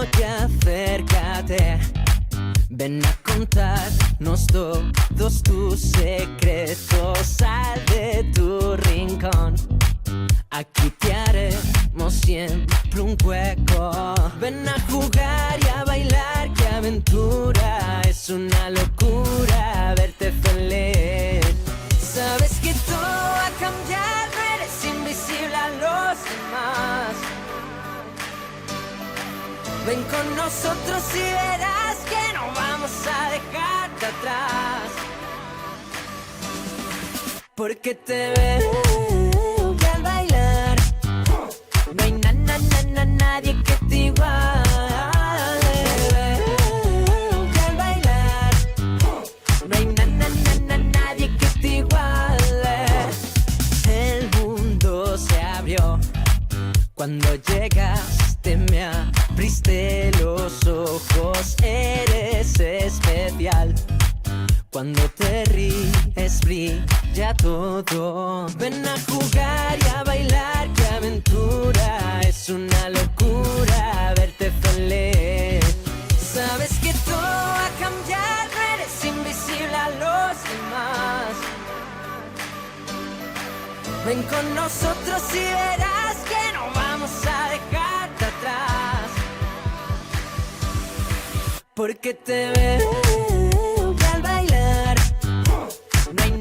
y acércate. Ven a contarnos todos tus secretos. Sal de tu rincón. Aquí te haremos siempre un hueco. Ven a jugar y a bailar, qué aventura. Es una locura verte feliz. Sabes que todo va a cambiar, no eres invisible a los demás. Ven con nosotros y verás que no vamos a dejarte atrás. Porque te veo que al bailar no hay nadie que te iguale. Veo que al bailar no hay nadie que te iguale. El mundo se abrió cuando llegaste, me abriste los ojos. Eres especial. Cuando te ríes brilla todo. Ven a jugar y a bailar, qué aventura. Es una locura verte feliz. Sabes que todo va a cambiar, no eres invisible a los demás. Ven con nosotros y verás que no vamos a dejarte atrás. Porque te veo que al bailar no hay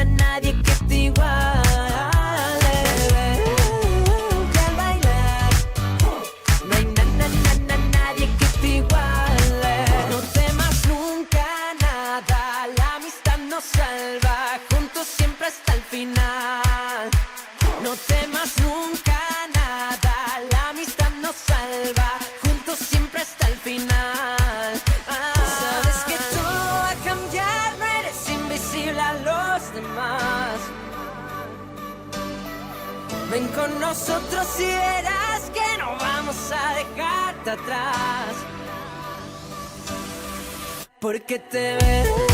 nadie que te iguale. Veo que al bailar no hay nadie que te iguale. No temas nunca nada, la amistad nos salva. Juntos siempre hasta el final. No temas nunca nada, la amistad nos salva. Juntos siempre hasta el final. Sabes que todo va a cambiar, no eres invisible a los demás. Ven con nosotros y verás que no vamos a dejarte atrás. Porque te veo